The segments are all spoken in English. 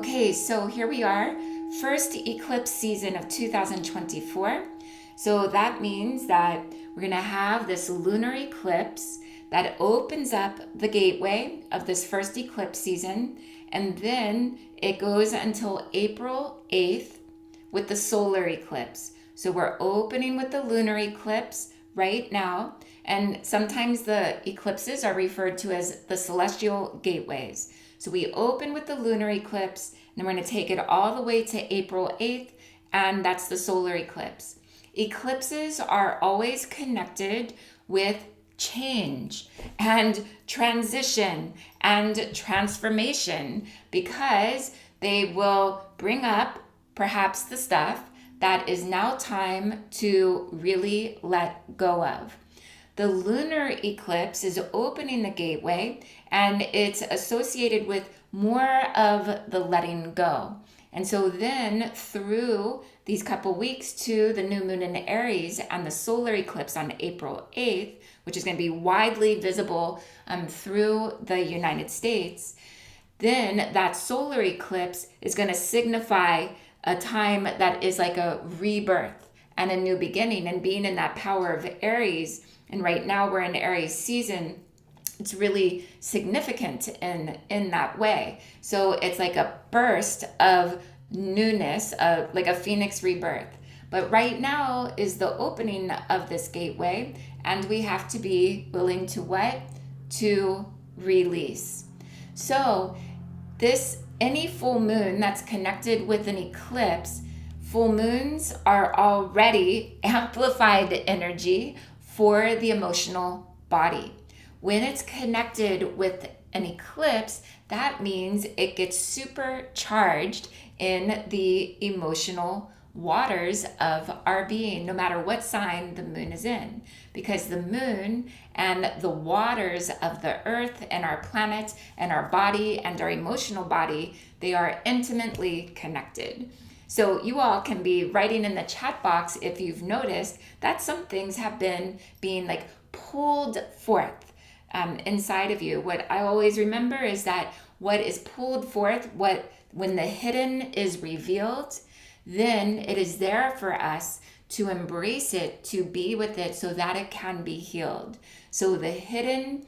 Okay, so here we are, first eclipse season of 2024. So that means that we're going to have this lunar eclipse that opens up the gateway of this first eclipse season, and then it goes until April 8th with the solar eclipse. So we're opening with the lunar eclipse right now, and sometimes the eclipses are referred to as the celestial gateways. So we open with the lunar eclipse, and we're going to take it all the way to April 8th, and that's the solar eclipse. Eclipses are always connected with change and transition and transformation because they will bring up perhaps the stuff that is now time to really let go of. The lunar eclipse is opening the gateway, and it's associated with more of the letting go. And so then through these couple weeks to the new moon in Aries and the solar eclipse on April 8th, which is going to be widely visible through the United States, then that solar eclipse is going to signify a time that is like a rebirth and a new beginning. And being in that power of Aries, and right now we're in Aries season, it's really significant in that way. So it's like a burst of newness, like a phoenix rebirth. But right now is the opening of this gateway, and we have to be willing to what? To release. So any full moon that's connected with an eclipse, full moons are already amplified energy for the emotional body. When it's connected with an eclipse, that means it gets supercharged in the emotional waters of our being, no matter what sign the moon is in, because the moon and the waters of the earth and our planet and our body and our emotional body, they are intimately connected. So you all can be writing in the chat box if you've noticed that some things have been being like pulled forth inside of you. What I always remember is that what is pulled forth, when the hidden is revealed, then it is there for us to embrace it, to be with it so that it can be healed. So the hidden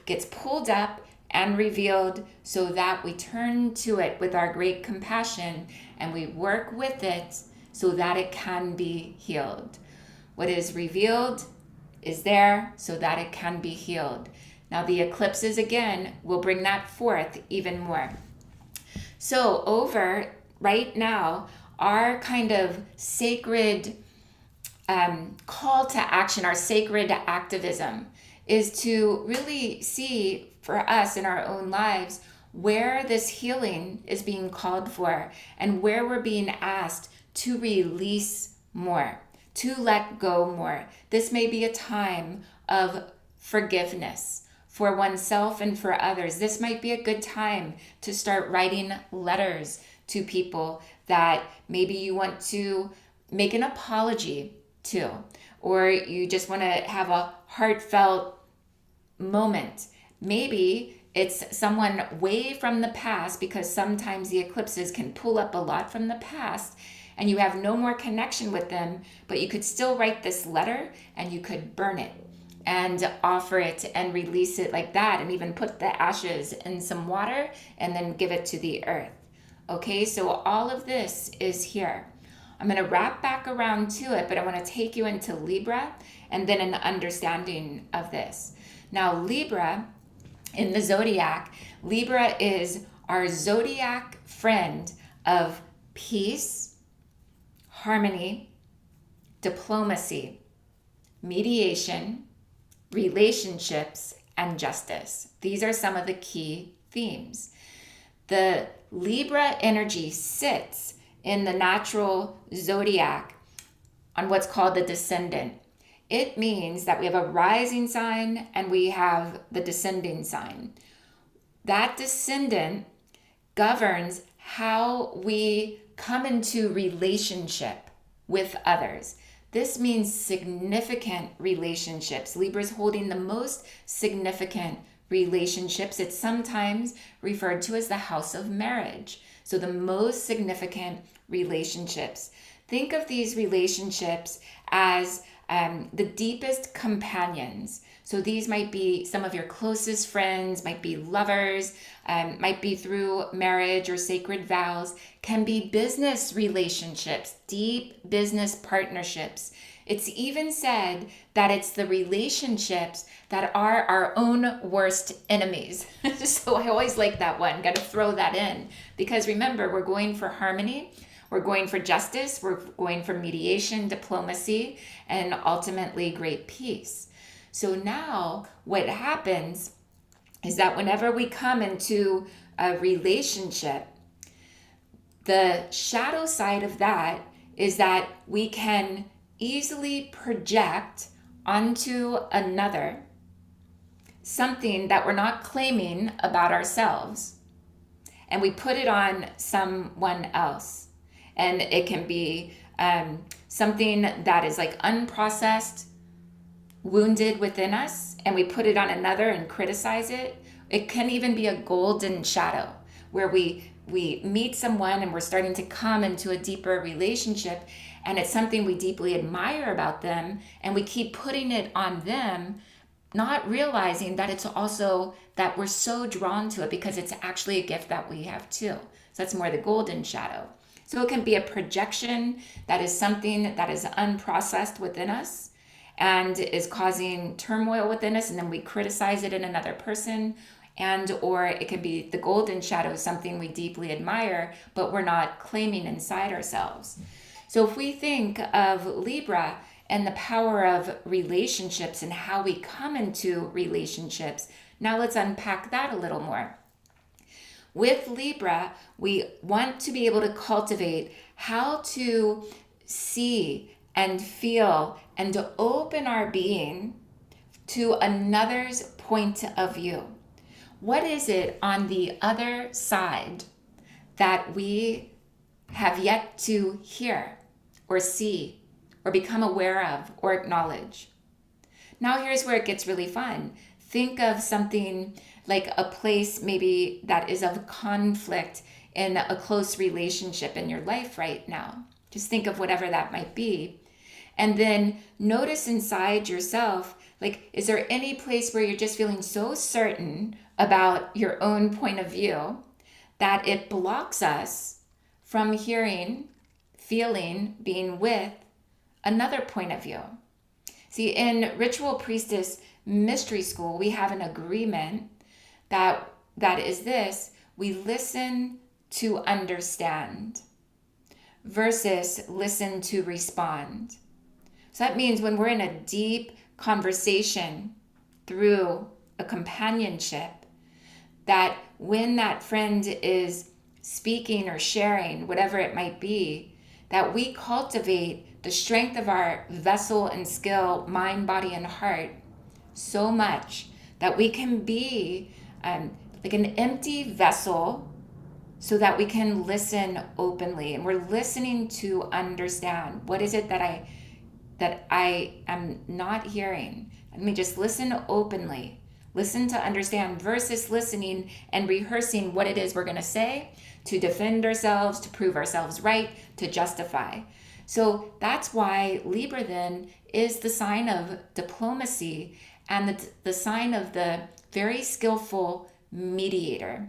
gets pulled up and revealed so that we turn to it with our great compassion and we work with it so that it can be healed. What is revealed is there so that it can be healed. Now the eclipses again will bring that forth even more. So over right now, our kind of sacred call to action, our sacred activism is to really see for us in our own lives where this healing is being called for and where we're being asked to release more, to let go more. This may be a time of forgiveness for oneself and for others. This might be a good time to start writing letters to people that maybe you want to make an apology to, or you just want to have a heartfelt moment. Maybe it's someone way from the past, because sometimes the eclipses can pull up a lot from the past and you have no more connection with them, but you could still write this letter and you could burn it and offer it and release it like that, and even put the ashes in some water and then give it to the earth. Okay, so all of this is here. I'm going to wrap back around to it, but I want to take you into Libra and then an understanding of this. Now, Libra in the zodiac, Libra is our zodiac friend of peace, harmony, diplomacy, mediation, relationships, and justice. These are some of the key themes. The Libra energy sits in the natural zodiac on what's called the descendant. It means that we have a rising sign and we have the descending sign. That descendant governs how we come into relationship with others. This means significant relationships. Libra is holding the most significant relationships, it's sometimes referred to as the house of marriage. So the most significant relationships. Think of these relationships as the deepest companions. So these might be some of your closest friends, might be lovers, might be through marriage or sacred vows, can be business relationships, deep business partnerships. It's even said that it's the relationships that are our own worst enemies. So I always like that one. Got to throw that in. Because remember, we're going for harmony, we're going for justice, we're going for mediation, diplomacy, and ultimately great peace. So now what happens is that whenever we come into a relationship, the shadow side of that is that we can easily project onto another something that we're not claiming about ourselves, and we put it on someone else. And it can be something that is like unprocessed, wounded within us, and we put it on another and criticize it. It can even be a golden shadow where we meet someone and we're starting to come into a deeper relationship, and it's something we deeply admire about them, and we keep putting it on them, not realizing that it's also that we're so drawn to it because it's actually a gift that we have too. So that's more the golden shadow. So it can be a projection that is something that is unprocessed within us and is causing turmoil within us, and then we criticize it in another person. And or it can be the golden shadow, something we deeply admire, but we're not claiming inside ourselves. So if we think of Libra and the power of relationships and how we come into relationships, now let's unpack that a little more. With Libra, we want to be able to cultivate how to see and feel and to open our being to another's point of view. What is it on the other side that we have yet to hear or see or become aware of or acknowledge? Now here's where it gets really fun. Think of something like a place maybe that is of conflict in a close relationship in your life right now. Just think of whatever that might be. And then notice inside yourself, like, is there any place where you're just feeling so certain about your own point of view that it blocks us from hearing, feeling, being with another point of view? See, in Ritual Priestess Mystery School, we have an agreement that is this: we listen to understand versus listen to respond. So that means when we're in a deep conversation through a companionship, that when that friend is speaking or sharing, whatever it might be, that we cultivate the strength of our vessel and skill, mind, body, and heart so much that we can be like an empty vessel so that we can listen openly. And we're listening to understand. What is it that I am not hearing? Let me just listen openly. Listen to understand versus listening and rehearsing what it is we're going to say to defend ourselves, to prove ourselves right, to justify. So that's why Libra then is the sign of diplomacy and the sign of the very skillful mediator.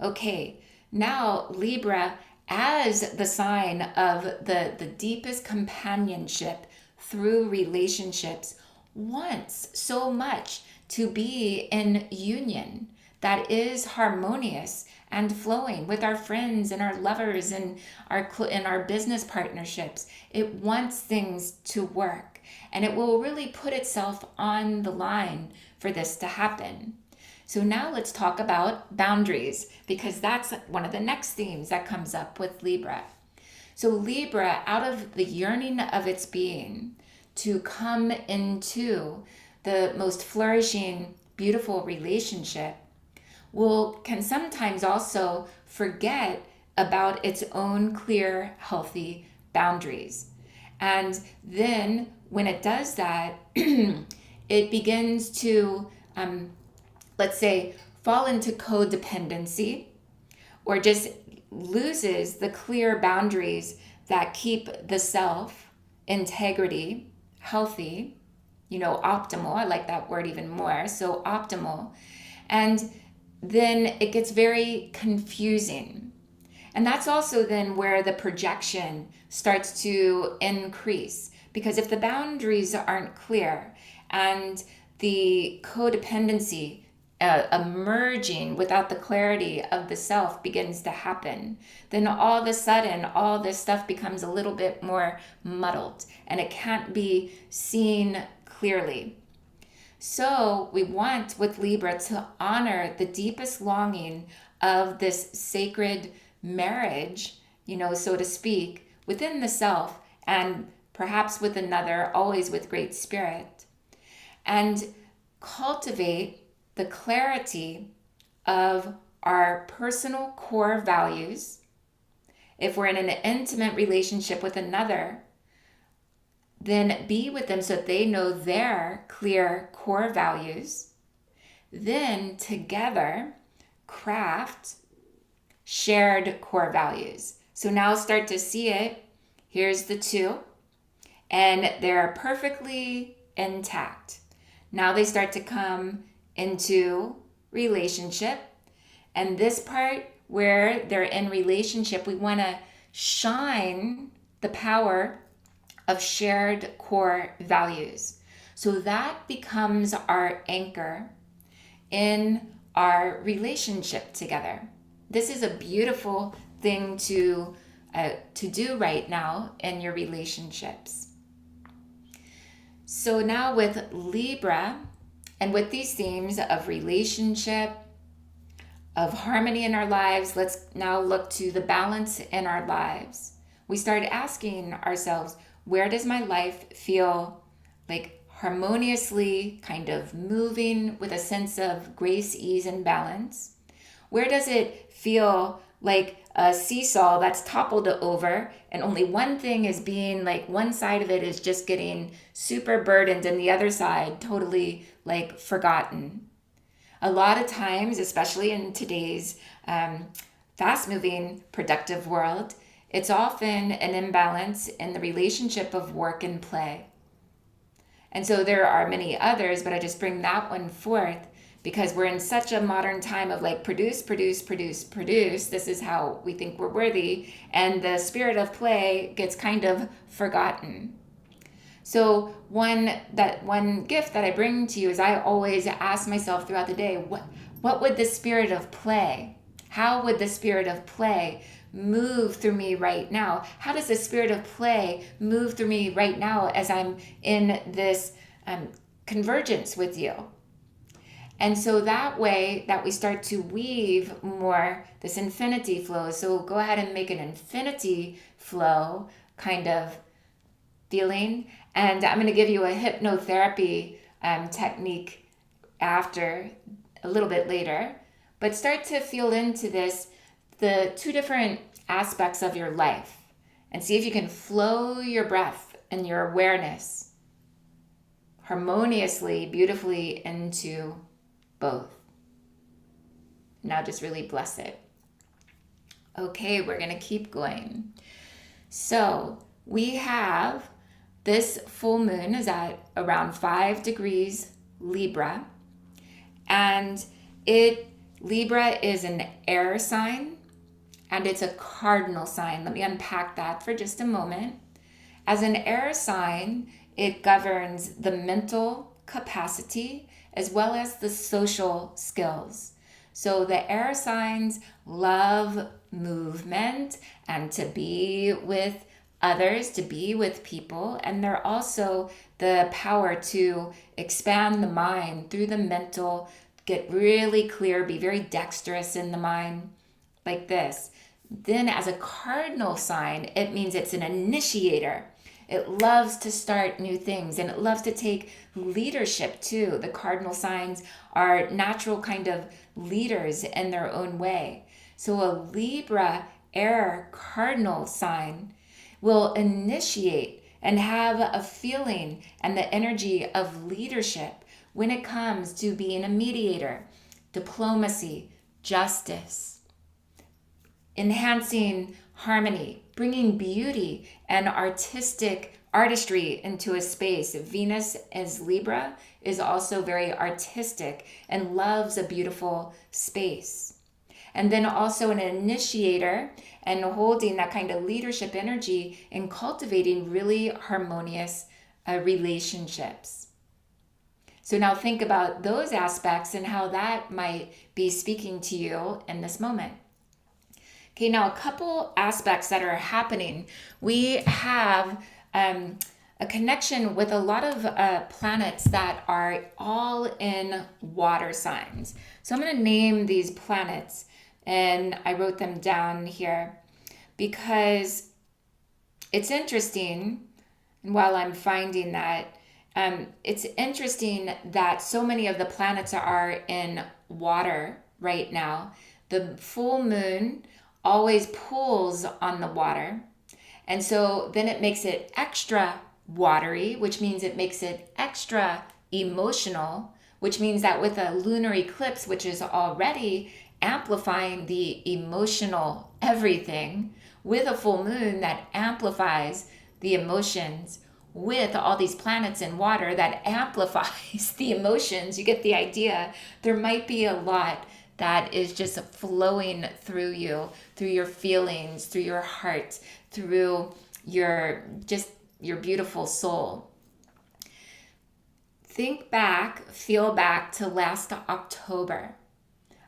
Okay, now Libra, as the sign of the deepest companionship through relationships, wants so much to be in union that is harmonious and flowing with our friends and our lovers and our business partnerships. It wants things to work, and it will really put itself on the line for this to happen. So now let's talk about boundaries, because that's one of the next themes that comes up with Libra. So Libra, out of the yearning of its being to come into the most flourishing, beautiful relationship, can sometimes also forget about its own clear, healthy boundaries. And then when it does that, it begins to let's say, fall into codependency, or just loses the clear boundaries that keep the self integrity healthy, optimal. I like that word even more. So optimal. And then it gets very confusing. And that's also then where the projection starts to increase. Because if the boundaries aren't clear and the codependency emerging without the clarity of the self begins to happen, then all of a sudden all this stuff becomes a little bit more muddled and it can't be seen clearly. So we want with Libra to honor the deepest longing of this sacred marriage, so to speak, within the self and perhaps with another, always with great spirit, and cultivate the clarity of our personal core values. If we're in an intimate relationship with another, then be with them so that they know their clear core values. Then together craft shared core values. So now start to see it. Here's the two, and they're perfectly intact. Now they start to come into relationship. And this part where they're in relationship, we want to shine the power of shared core values. So that becomes our anchor in our relationship together. This is a beautiful thing to do right now in your relationships. So now with Libra, and with these themes of relationship, of harmony in our lives, let's now look to the balance in our lives. We start asking ourselves, where does my life feel like harmoniously kind of moving with a sense of grace, ease, and balance? Where does it feel like a seesaw that's toppled over and only one thing is being like, one side of it is just getting super burdened and the other side totally like forgotten? A lot of times, especially in today's fast-moving, productive world, it's often an imbalance in the relationship of work and play. And so there are many others, but I just bring that one forth because we're in such a modern time of like produce. This is how we think we're worthy. And the spirit of play gets kind of forgotten. So one gift that I bring to you is I always ask myself throughout the day, what would the spirit of play, how would the spirit of play move through me right now? How does the spirit of play move through me right now as I'm in this convergence with you? And so that way that we start to weave more this infinity flow. So go ahead and make an infinity flow kind of feeling. And I'm going to give you a hypnotherapy technique after, a little bit later. But start to feel into this, the two different aspects of your life, and see if you can flow your breath and your awareness harmoniously, beautifully into both. Now just really bless it. Okay, we're going to keep going. So we have this full moon is at around 5 degrees Libra, and Libra is an air sign, and it's a cardinal sign. Let me unpack that for just a moment. As an air sign, it governs the mental capacity as well as the social skills. So the air signs love movement and to be with others, to be with people, and they're also the power to expand the mind through the mental, get really clear, be very dexterous in the mind, like this. Then as a cardinal sign, it means it's an initiator. It loves to start new things, and it loves to take leadership too. The cardinal signs are natural kind of leaders in their own way. So a Libra air cardinal sign will initiate and have a feeling and the energy of leadership when it comes to being a mediator, diplomacy, justice, enhancing harmony, bringing beauty and artistry into a space. Venus as Libra is also very artistic and loves a beautiful space. And then also an initiator and holding that kind of leadership energy and cultivating really harmonious relationships. So now think about those aspects and how that might be speaking to you in this moment. Okay, now a couple aspects that are happening. We have a connection with a lot of planets that are all in water signs. So I'm going to name these planets, and I wrote them down here because it's interesting. And while I'm finding that, it's interesting that so many of the planets are in water right now. The full moon always pulls on the water. And so then it makes it extra watery, which means it makes it extra emotional, which means that with a lunar eclipse, which is already amplifying the emotional everything, with a full moon that amplifies the emotions, with all these planets in water that amplifies the emotions, you get the idea. There might be a lot that is just flowing through you, through your feelings, through your heart, through your beautiful soul. Think back, feel back to last October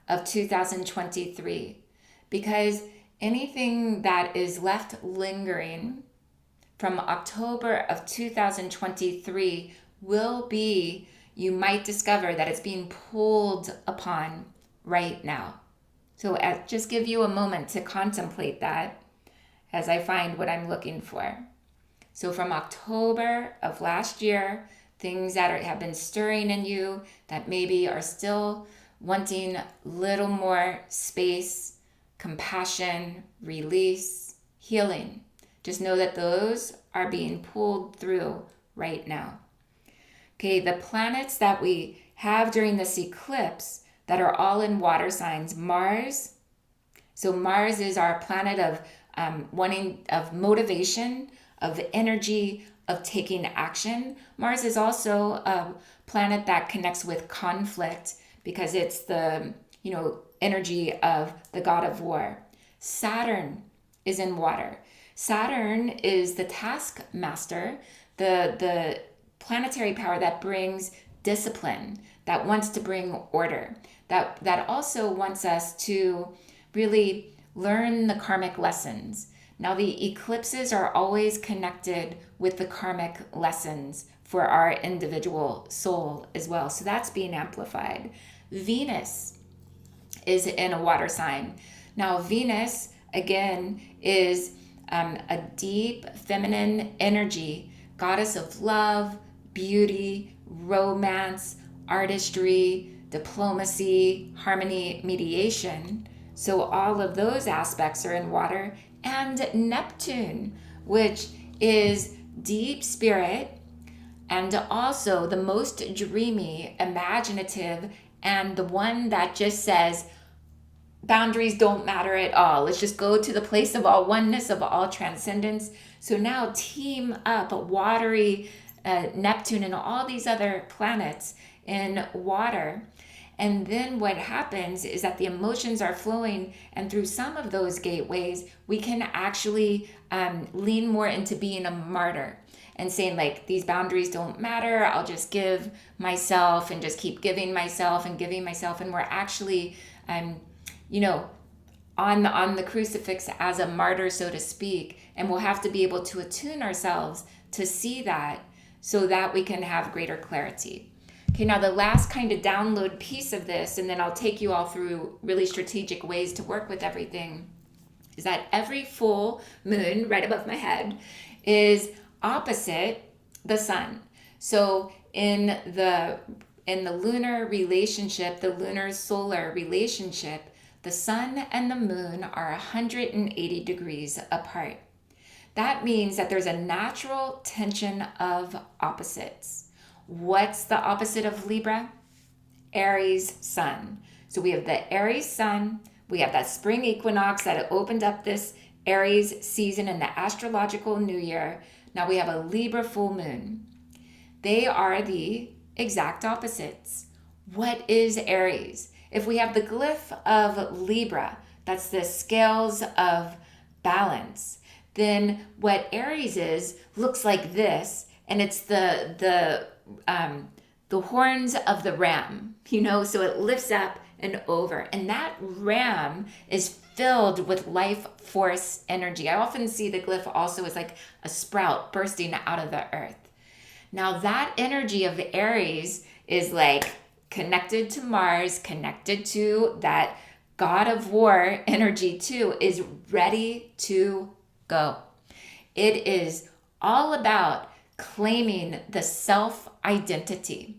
of 2023, because anything that is left lingering from October of 2023 will be, you might discover that it's being pulled upon right now. So just give you a moment to contemplate that as I find what I'm looking for. So from October of last year, things that have been stirring in you that maybe are still wanting a little more space, compassion, release, healing. Just know that those are being pulled through right now. Okay, the planets that we have during this eclipse that are all in water signs, Mars. So Mars is our planet of motivation, of energy, of taking action. Mars is also a planet that connects with conflict because it's the, energy of the god of war. Saturn is in water. Saturn is the taskmaster, the planetary power that brings discipline, that wants to bring order, that also wants us to really learn the karmic lessons. Now, the eclipses are always connected with the karmic lessons for our individual soul as well. So that's being amplified. Venus is in a water sign. Now, Venus, again, is a deep feminine energy, goddess of love, beauty, romance, artistry, diplomacy, harmony, mediation. So all of those aspects are in water. And Neptune, which is deep spirit and also the most dreamy, imaginative, and the one that just says boundaries don't matter at all. Let's just go to the place of all oneness, of all transcendence. So now team up watery Neptune and all these other planets in water. And then what happens is that the emotions are flowing, and through some of those gateways, we can actually lean more into being a martyr and saying, like, these boundaries don't matter. I'll just give myself and just keep giving myself and giving myself. And we're actually, on the crucifix as a martyr, so to speak. And we'll have to be able to attune ourselves to see that so that we can have greater clarity. Okay, now the last kind of download piece of this, and then I'll take you all through really strategic ways to work with everything, is that every full moon right above my head is opposite the sun. So in the lunar relationship, the lunar solar relationship, the sun and the moon are 180 degrees apart. That means that there's a natural tension of opposites. What's the opposite of Libra? Aries sun. So we have the Aries sun, we have that spring equinox that opened up this Aries season in the astrological new year. Now we have a Libra full moon. They are the exact opposites. What is Aries? If we have the glyph of Libra, that's the scales of balance, then what Aries is looks like this, and it's the horns of the ram, so it lifts up and over, and that ram is filled with life force energy. I often see the glyph also as like a sprout bursting out of the earth. Now that energy of Aries is like connected to Mars, connected to that God of war energy too, is ready to go. It is all about claiming the self-identity.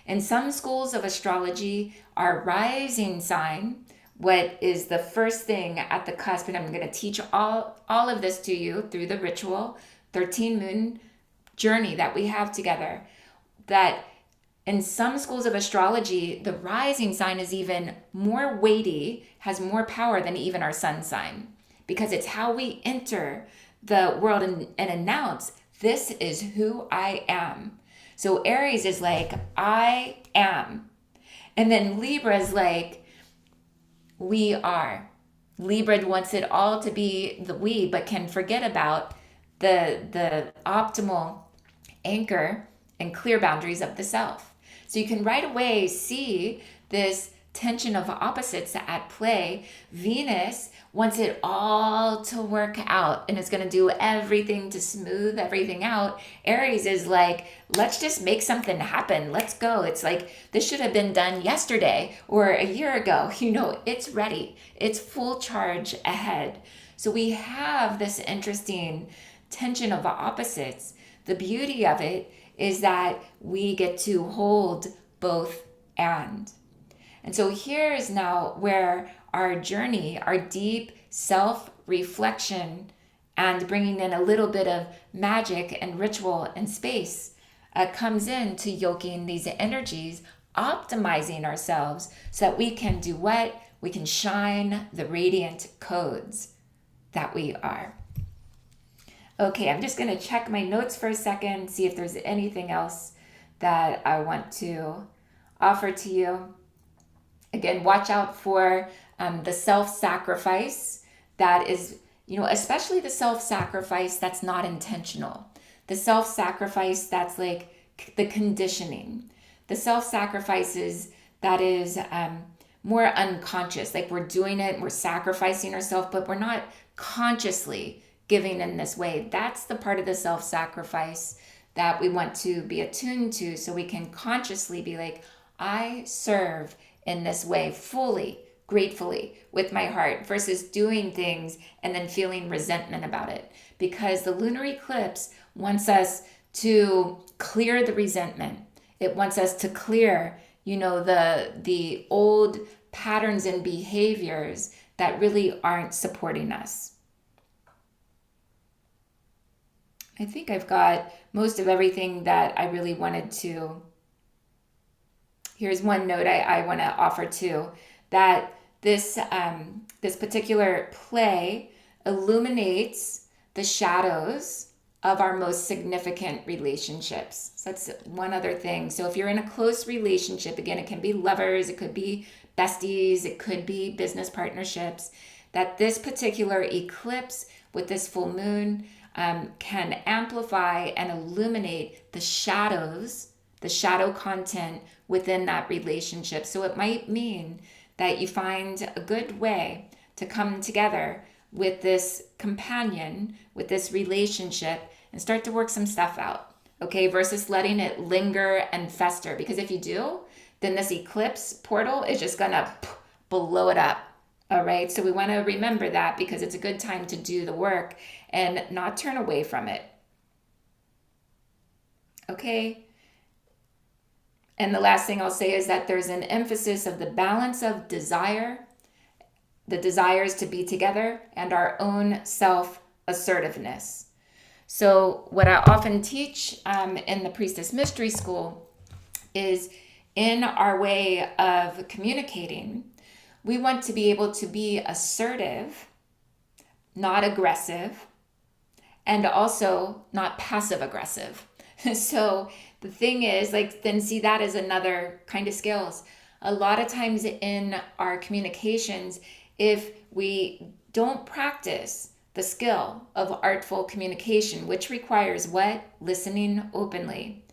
In some schools of astrology, our rising sign, what is the first thing at the cusp, and I'm going to teach all of this to you through the ritual 13 moon journey that we have together, that in some schools of astrology, the rising sign is even more weighty, has more power than even our sun sign, because it's how we enter the world and announce, this is who I am. So Aries is like, I am. And then Libra is like, we are. Libra wants it all to be the we, but can forget about the optimal anchor and clear boundaries of the self. So you can right away see this tension of opposites at play. Venus wants it all to work out and it's going to do everything to smooth everything out. Aries is like, let's just make something happen. Let's go. It's like, this should have been done yesterday or a year ago. It's ready. It's full charge ahead. So we have this interesting tension of opposites. The beauty of it is that we get to hold both and. And so here is now where our journey, our deep self-reflection and bringing in a little bit of magic and ritual and space comes in to yoking these energies, optimizing ourselves so that we can do what? We can shine the radiant codes that we are. Okay, I'm just going to check my notes for a second, see if there's anything else that I want to offer to you. Again, watch out for the self-sacrifice that is, especially the self-sacrifice that's not intentional. The self-sacrifice that's like the conditioning. The self-sacrifices that is more unconscious, like we're doing it, we're sacrificing ourselves, but we're not consciously giving in this way. That's the part of the self-sacrifice that we want to be attuned to so we can consciously be like, I serve in this way fully, gratefully, with my heart, versus doing things and then feeling resentment about it. Because the lunar eclipse wants us to clear the resentment. It wants us to clear, the old patterns and behaviors that really aren't supporting us. I think I've got most of everything that I really wanted to. Here's one note I want to offer too, that this particular play illuminates the shadows of our most significant relationships. So that's one other thing. So if you're in a close relationship, again, it can be lovers, it could be besties, it could be business partnerships, that this particular eclipse with this full moon can amplify and illuminate the shadows, the shadow content within that relationship. So it might mean that you find a good way to come together with this companion, with this relationship, and start to work some stuff out, okay? Versus letting it linger and fester. Because if you do, then this eclipse portal is just gonna blow it up, all right? So we wanna remember that because it's a good time to do the work and not turn away from it, okay? And the last thing I'll say is that there's an emphasis of the balance of desire, the desires to be together, and our own self-assertiveness. So what I often teach in the Priestess Mystery School is in our way of communicating, we want to be able to be assertive, not aggressive, and also not passive aggressive. So the thing is, like, then see that as another kind of skills. A lot of times in our communications, if we don't practice the skill of artful communication, which requires what? Listening openly,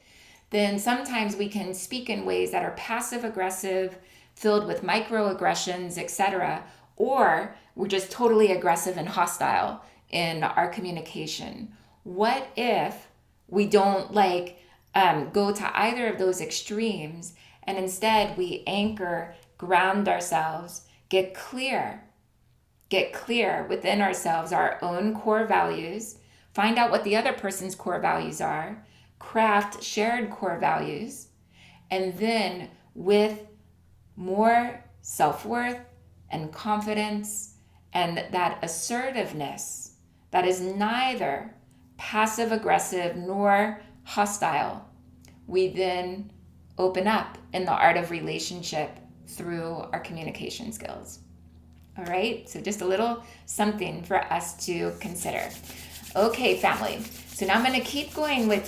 then sometimes we can speak in ways that are passive aggressive, filled with microaggressions, etc., or we're just totally aggressive and hostile in our communication. What if we don't go to either of those extremes, and instead we anchor, ground ourselves, get clear within ourselves, our own core values, find out what the other person's core values are, craft shared core values, and then with more self-worth and confidence and that assertiveness that is neither passive aggressive nor hostile, we then open up in the art of relationship through our communication skills. All right, so just a little something for us to consider. Okay, family. So now I'm going to keep going with